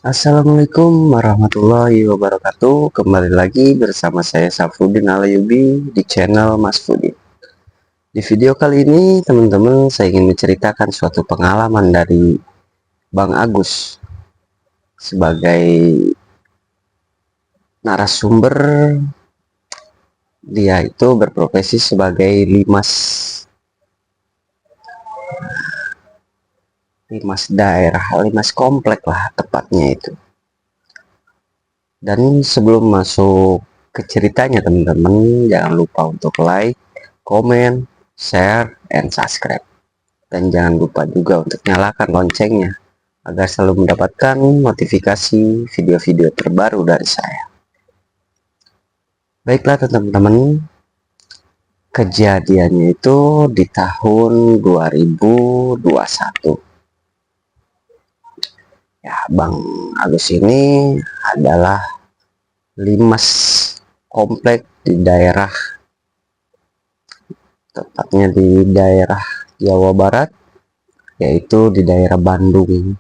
Assalamualaikum warahmatullahi wabarakatuh. Kembali lagi bersama saya Safrudin Alayubi di channel Mas Fudin. Di video kali ini teman-teman saya ingin menceritakan suatu pengalaman dari Bang Agus sebagai narasumber. Dia itu berprofesi sebagai limas daerah, limas komplek lah tepatnya itu. Dan sebelum masuk ke ceritanya teman-teman, jangan lupa untuk like, komen, share, and subscribe. Dan jangan lupa juga untuk nyalakan loncengnya agar selalu mendapatkan notifikasi video-video terbaru dari saya. Baiklah teman-teman, kejadiannya itu di tahun 2021. Ya, Bang Agus ini adalah limas komplek di daerah, tepatnya di daerah Jawa Barat, yaitu di daerah Bandung.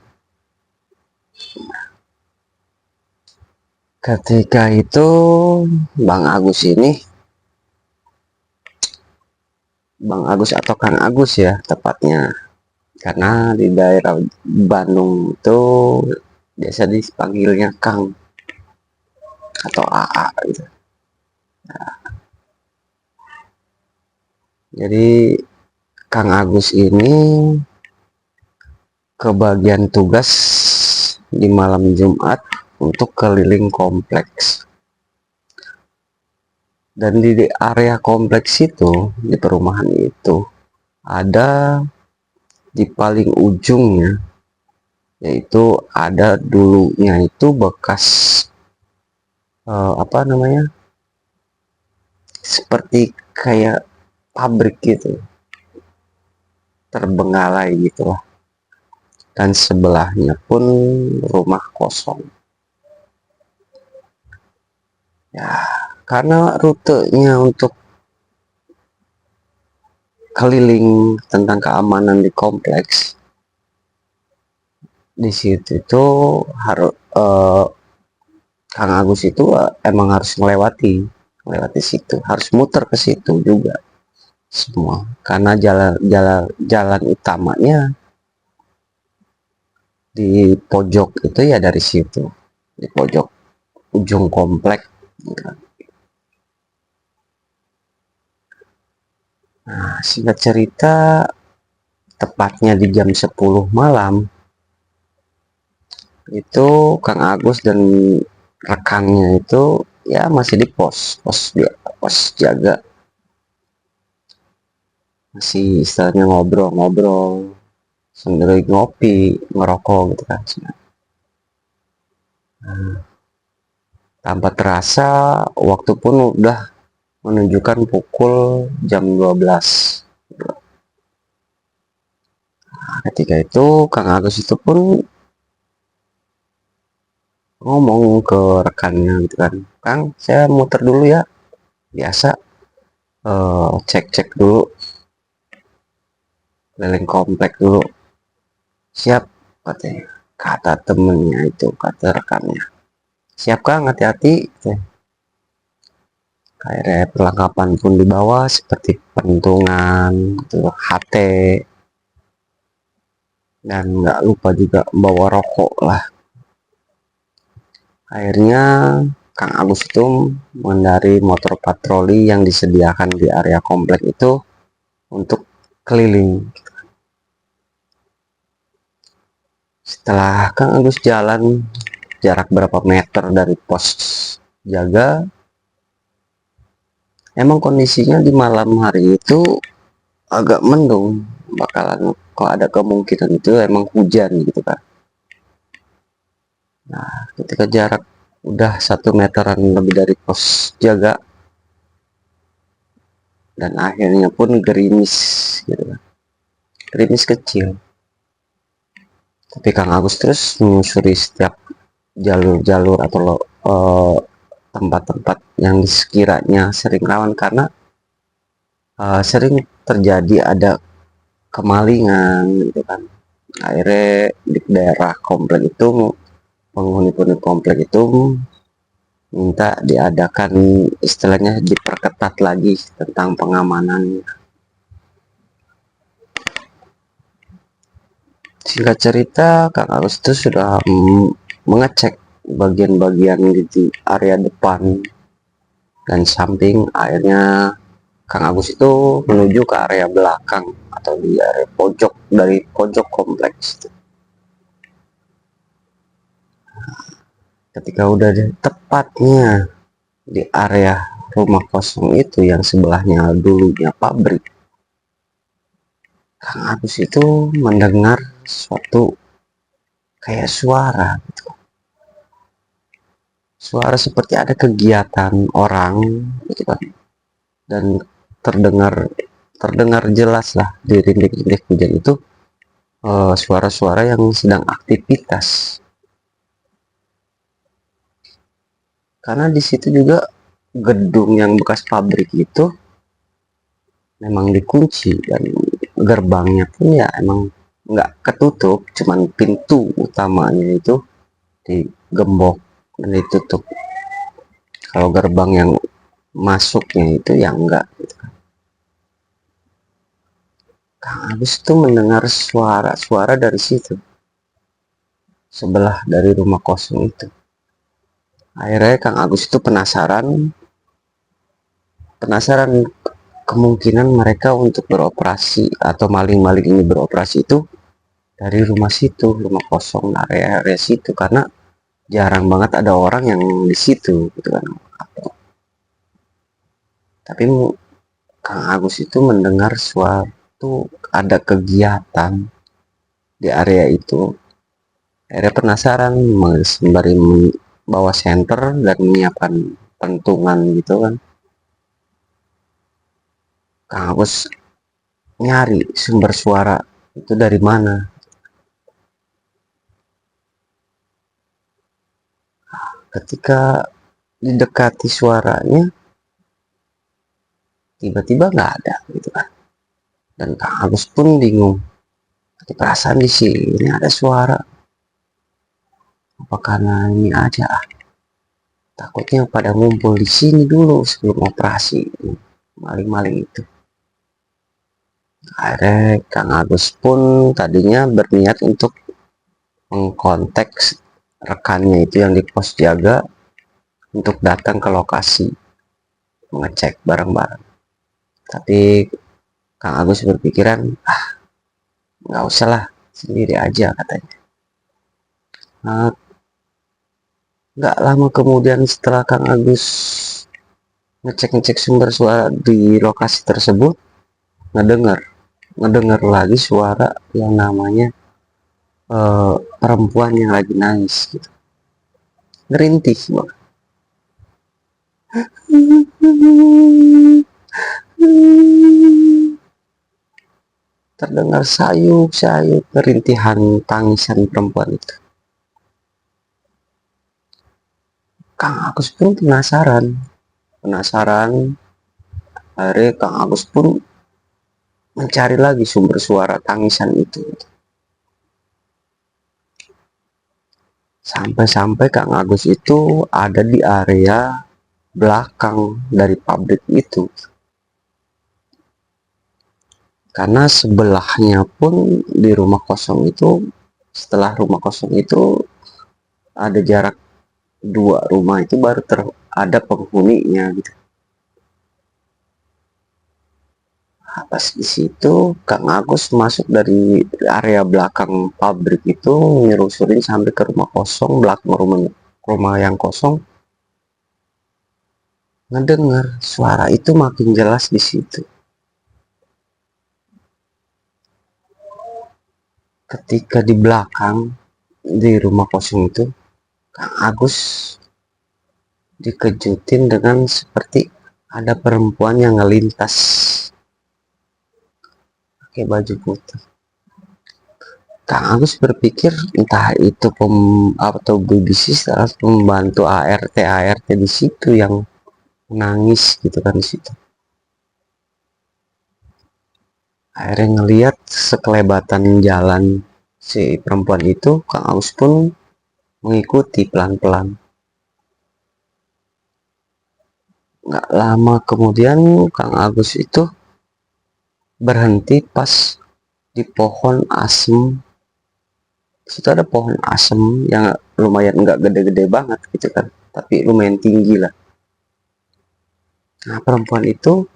Ketika itu Bang Agus atau Kang Agus ya tepatnya, karena di daerah Bandung itu biasa dipanggilnya Kang atau AA gitu. Jadi Kang Agus ini kebagian tugas di malam Jumat untuk keliling kompleks. Dan di area kompleks itu, di perumahan itu, ada di paling ujungnya, yaitu ada dulunya itu bekas seperti kayak pabrik gitu, terbengkalai gitu lah. Dan sebelahnya pun rumah kosong. Ya, karena rutenya untuk keliling tentang keamanan di kompleks, di situ itu harus Kang Agus itu emang harus melewati situ, harus muter ke situ juga semua, karena jalan utamanya di pojok itu ya, dari situ di pojok ujung komplek. Nah, singkat cerita, tepatnya di jam 10 malam itu Kang Agus dan rekannya itu ya masih di pos jaga, masih istilahnya ngobrol-ngobrol sambil ngopi, ngerokok gitu kan. Nah, tanpa terasa waktu pun udah menunjukkan pukul jam 12. Nah, ketika itu Kang Agus itu pun ngomong ke rekannya gitu kan, Kang, saya muter dulu ya, biasa cek-cek dulu, keliling komplek dulu. Siap, katanya, kata temennya itu, kata rekannya. Siap Kang, hati-hati. Akhirnya perlengkapan pun dibawa seperti pentungan, HT, dan nggak lupa juga bawa rokok lah. Akhirnya Kang Agus itu mengendari motor patroli yang disediakan di area komplek itu untuk keliling. Setelah Kang Agus jalan jarak berapa meter dari pos jaga, emang kondisinya di malam hari itu agak mendung, bakalan kok ada kemungkinan itu emang hujan gitu kan. Nah, ketika jarak udah 1 meteran lebih dari pos jaga, dan akhirnya pun gerimis gitu kan, gerimis kecil, tapi Kang Agus terus menyusuri setiap jalur-jalur atau tempat-tempat yang sekiranya sering rawan, karena sering terjadi ada kemalingan gitu kan. Akhirnya di daerah komplek itu penghuni komplek itu minta diadakan, istilahnya diperketat lagi tentang pengamanan. Singkat cerita, Kang Agus itu sudah mengecek bagian-bagian di area depan dan samping. Akhirnya Kang Agus itu menuju ke area belakang atau di area pojok, dari pojok kompleks. Ketika udah tepatnya di area rumah kosong itu yang sebelahnya dulunya pabrik, Kang Agus itu mendengar suatu kayak suara gitu. Suara seperti ada kegiatan orang gitu kan. Dan terdengar jelas lah di rintik-rintik hujan itu suara-suara yang sedang aktivitas. Karena di situ juga gedung yang bekas pabrik itu memang dikunci dan gerbangnya pun ya emang nggak ketutup, cuman pintu utamanya itu digembok dan ditutup. Kalau gerbang yang masuknya itu ya enggak gitu kan. Kang Agus tuh mendengar suara-suara dari situ, sebelah dari rumah kosong itu. Akhirnya Kang Agus itu penasaran kemungkinan mereka untuk beroperasi atau maling-maling ini beroperasi itu dari rumah situ, rumah kosong, area-area situ, karena jarang banget ada orang yang di situ gitu kan. Tapi Kang Agus itu mendengar suatu ada kegiatan di area itu. Akhirnya penasaran, sembari bawa senter dan menyiapkan pentungan gitu kan. Kang Agus nyari sumber suara itu dari mana. Ketika didekati suaranya, tiba-tiba nggak ada gitu kan. Dan Kang Agus pun bingung. Perasaan di sini ada suara. Apa karena ini aja? Takutnya pada ngumpul di sini dulu sebelum operasi maling-maling itu. Akhirnya Kang Agus pun tadinya berniat untuk mengkontak rekannya itu yang di pos jaga untuk datang ke lokasi mengecek bareng-bareng. Tapi Kang Agus berpikiran, nggak usah lah, sendiri aja katanya. Nah, nggak lama kemudian setelah Kang Agus ngecek sumber suara di lokasi tersebut, ngedengar lagi suara yang namanya perempuan yang lagi nangis gitu, ngerintih banget. Terdengar sayup-sayup kerintihan tangisan perempuan itu. Kang Agus pun penasaran. Akhirnya Kang Agus pun mencari lagi sumber suara tangisan itu. Sampai-sampai Kang Agus itu ada di area belakang dari pabrik itu. Karena sebelahnya pun di rumah kosong itu, setelah rumah kosong itu ada jarak 2 rumah itu baru ada penghuninya gitu. Pas di situ Kang Agus masuk dari area belakang pabrik itu, nyelusurin sampai ke rumah kosong, belakang rumah yang kosong, ngedengar suara itu makin jelas di situ. Ketika di belakang di rumah kosong itu, Kang Agus dikejutin dengan seperti ada perempuan yang ngelintas pakai baju putih. Kang Agus berpikir entah itu atau BBC atau pembantu ART di situ yang nangis gitu kan di situ. Akhirnya ngelihat sekelebatan jalan si perempuan itu, Kang Agus pun mengikuti pelan-pelan. Nggak lama kemudian Kang Agus itu berhenti pas di pohon asem. Situ ada pohon asem yang lumayan nggak gede-gede banget gitu kan, tapi lumayan tinggi lah. Nah, perempuan itu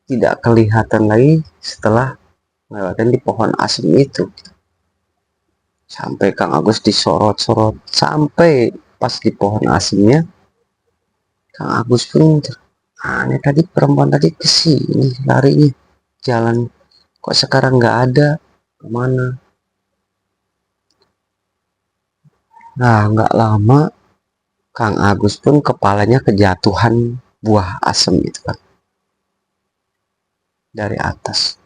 tidak kelihatan lagi setelah melewati di pohon asem itu. Sampai Kang Agus disorot-sorot sampai pas di pohon asemnya, Kang Agus pun aneh, tadi perempuan tadi kesini larinya jalan, kok sekarang nggak ada, kemana? Nah, nggak lama Kang Agus pun kepalanya kejatuhan buah asem itu kan dari atas.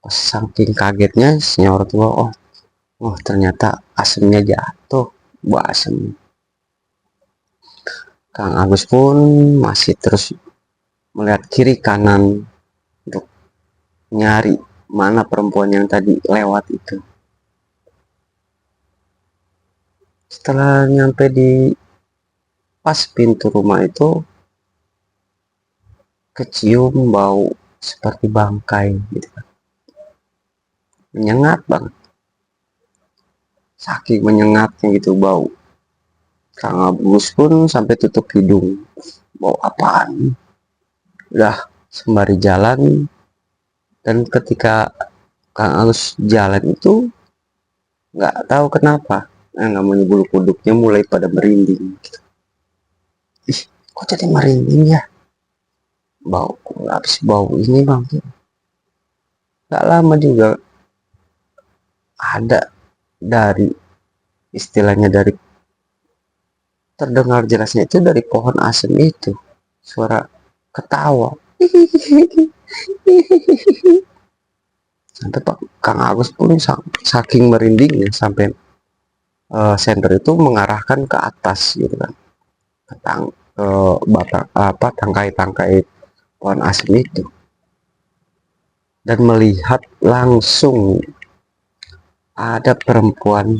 Pas saking kagetnya senyor tua, oh ternyata asemnya jatuh, buah asem. Kang Agus pun masih terus melihat kiri kanan untuk nyari mana perempuan yang tadi lewat itu. Setelah nyampe di pas pintu rumah itu, kecium bau seperti bangkai gitu kan. Menyengat banget. Saking menyengatnya gitu bau. Kang Agus pun sampai tutup hidung. Bau apaan? Udah sembari jalan, dan ketika Kang Agus jalan itu nggak tahu kenapa, namanya bulu kuduknya mulai pada merinding gitu. Ih, kok jadi merinding ya? Bau, habis bau ini bang. Gak lama juga ada dari istilahnya dari terdengar jelasnya itu dari pohon asem itu suara ketawa. Sampai Pak Kang Agus pun saking merindingnya sampai senter itu mengarahkan ke atas gitu kan, ke batang apa tangkai-tangkai pohon asem itu, dan melihat langsung ada perempuan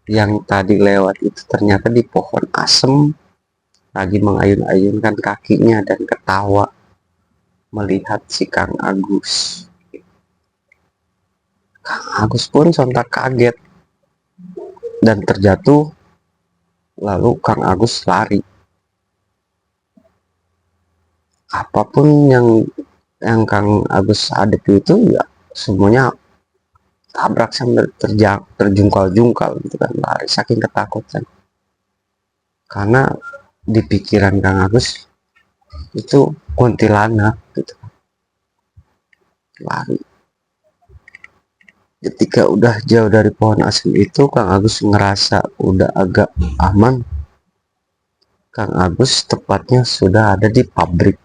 yang tadi lewat itu ternyata di pohon asem lagi mengayun-ayunkan kakinya dan ketawa melihat si Kang Agus. Kang Agus pun sontak kaget dan terjatuh, lalu Kang Agus lari. Apapun yang Kang Agus hadapi itu ya semuanya tabrak sambil terjungkal-jungkal gitu kan, lari saking ketakutan. Karena di pikiran Kang Agus itu kuntilanak gitu. Lari. Ketika udah jauh dari pohon asem itu, Kang Agus ngerasa udah agak aman. Kang Agus tepatnya sudah ada di pabrik,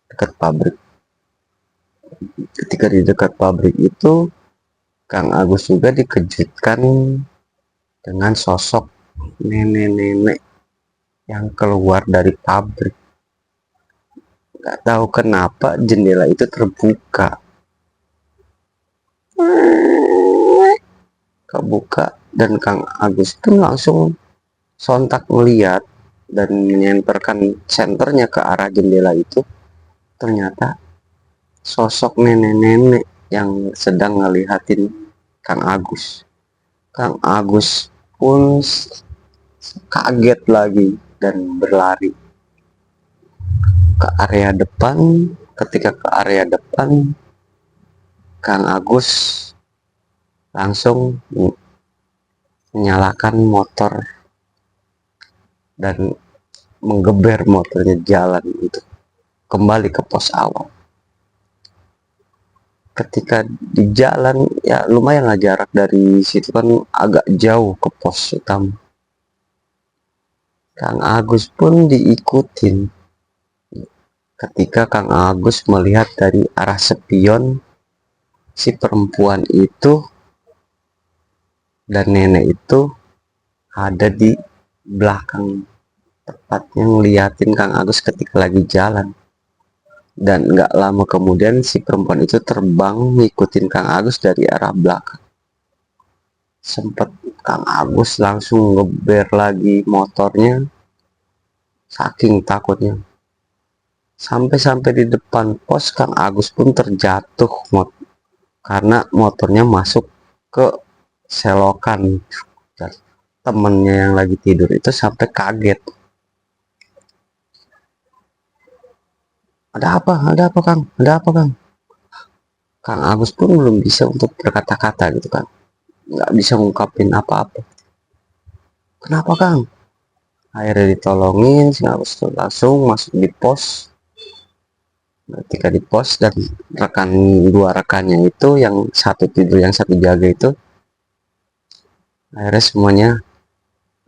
dekat pabrik. Ketika di dekat pabrik itu, Kang Agus juga dikejutkan dengan sosok nenek-nenek yang keluar dari pabrik. Gak tahu kenapa jendela itu terbuka, kebuka, dan Kang Agus pun langsung sontak melihat dan menyemperkan senternya ke arah jendela itu. Ternyata sosok nenek-nenek yang sedang ngelihatin Kang Agus. Kang Agus pun kaget lagi dan berlari ke area depan. Ketika ke area depan, Kang Agus langsung menyalakan motor dan menggeber motornya jalan untuk kembali ke pos awal. Ketika di jalan ya lumayan lah jarak dari situ kan, agak jauh ke pos utama. Kang Agus pun diikutin. Ketika Kang Agus melihat dari arah spion si perempuan itu dan nenek itu ada di belakang, tepatnya ngeliatin Kang Agus ketika lagi jalan. Dan gak lama kemudian si perempuan itu terbang ngikutin Kang Agus dari arah belakang. Sempat Kang Agus langsung ngeber lagi motornya, saking takutnya. Sampai-sampai di depan pos, Kang Agus pun terjatuh karena motornya masuk ke selokan. Temennya yang lagi tidur itu sampai kaget. Ada apa? Ada apa, Kang? Ada apa, Kang? Kang Agus pun belum bisa untuk berkata-kata gitu kan. Nggak bisa ngungkapin apa-apa. Kenapa, Kang? Akhirnya ditolongin, si Agus langsung masuk di pos. Ketika di pos dan dua rekannya itu, yang satu tidur, yang satu jaga itu, akhirnya semuanya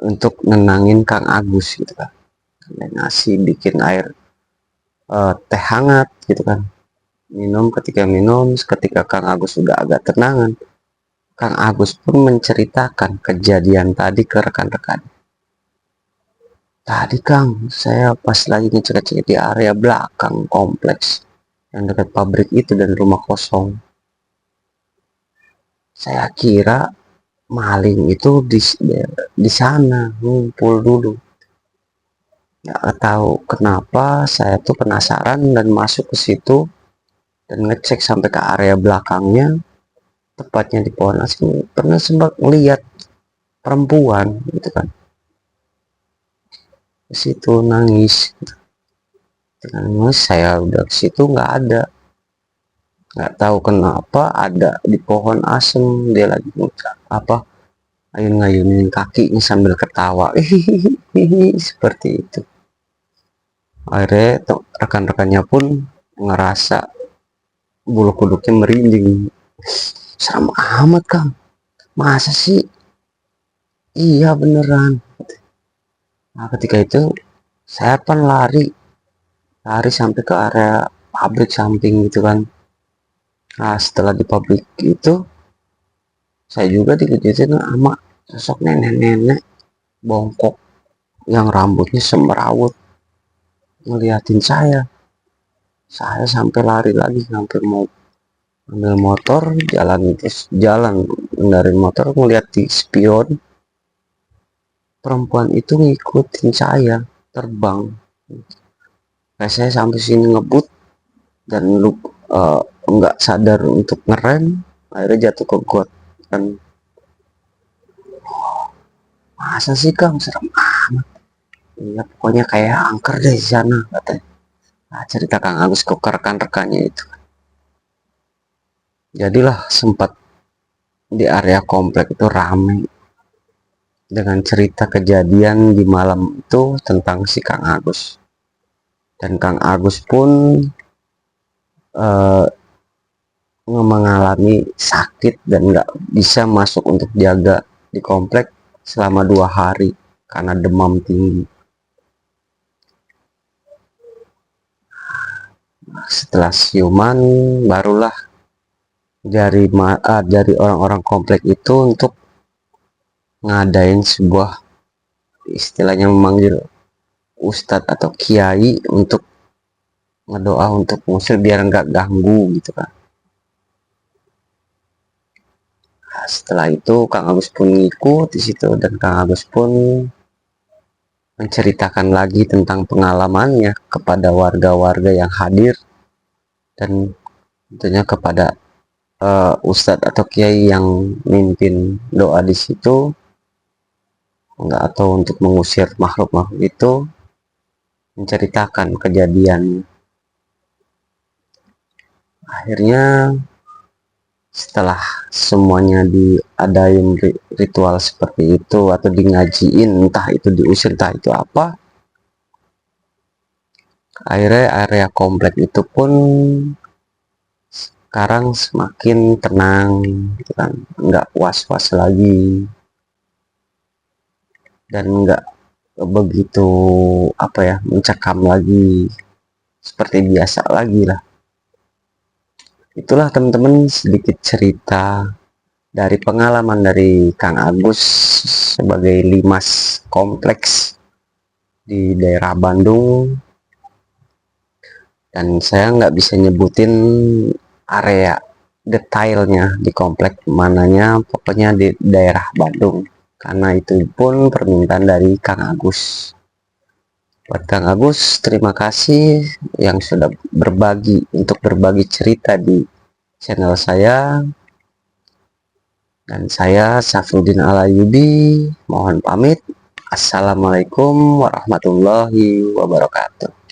untuk nenangin Kang Agus gitu kan. Ngasih bikin air teh hangat gitu kan. Minum, ketika Kang Agus sudah agak tenangan, Kang Agus pun menceritakan kejadian tadi ke rekan-rekan. Tadi Kang, saya pas lagi ngecek-ngecek di area belakang kompleks yang dekat pabrik itu dan rumah kosong, saya kira maling itu di sana ngumpul dulu. Nggak tahu kenapa saya tuh penasaran dan masuk ke situ dan ngecek sampai ke area belakangnya, tepatnya di pohon asing. Pernah sempat melihat perempuan gitu kan, ke situ nangis. Dengan saya udah ke situ nggak tahu kenapa ada di pohon asem, dia lagi apa, ayun-ayunin kakinya sambil ketawa. Seperti itu. Akhirnya rekan-rekannya pun ngerasa bulu kuduknya merinding. Serem amat, Kang. Masa sih? Iya beneran. Nah, ketika itu saya pun lari sampai ke area pabrik samping gitu kan. Nah, setelah di pabrik itu saya juga dikejutin sama sosok nenek-nenek bongkok yang rambutnya semrawut ngeliatin saya sampai lari lagi, hampir mau ambil motor, jalan dari motor, ngeliat di spion perempuan itu ngikutin saya terbang. Saya sampai sini ngebut dan nggak sadar untuk ngerem, akhirnya jatuh ke got. Dan masa sih Kang, serem amat. Iya pokoknya kayak angker deh di sana katanya. Nah, cerita Kang Agus ke rekan-rekannya itu. Jadilah sempat di area komplek itu ramai dengan cerita kejadian di malam itu tentang si Kang Agus. Dan Kang Agus pun mengalami sakit dan nggak bisa masuk untuk jaga di komplek selama 2 hari karena demam tinggi. Setelah siuman barulah dari orang-orang komplek itu untuk ngadain sebuah, istilahnya memanggil ustadz atau kiai untuk ngedoa untuk ngusir biar nggak ganggu gitu kan. Nah, setelah itu Kang Agus pun ngikut di situ dan Kang Agus pun menceritakan lagi tentang pengalamannya kepada warga-warga yang hadir dan tentunya kepada ustadz atau kiai yang mimpin doa di situ, enggak, atau untuk mengusir makhluk-makhluk itu, menceritakan kejadian. Akhirnya setelah semuanya diadain ritual seperti itu atau di ngajiin, entah itu diusir entah itu apa, akhirnya area komplek itu pun sekarang semakin tenang gitu kan, nggak was-was lagi dan nggak begitu mencekam lagi seperti biasa lagi lah. Itulah teman-teman sedikit cerita dari pengalaman dari Kang Agus sebagai limas kompleks di daerah Bandung, dan saya nggak bisa nyebutin area detailnya di komplek mananya, pokoknya di daerah Bandung. karena itu pun permintaan dari Kang Agus. Buat Kang Agus, terima kasih yang sudah berbagi cerita di channel saya. Dan saya Safruddin Alayubi mohon pamit. Assalamualaikum warahmatullahi wabarakatuh.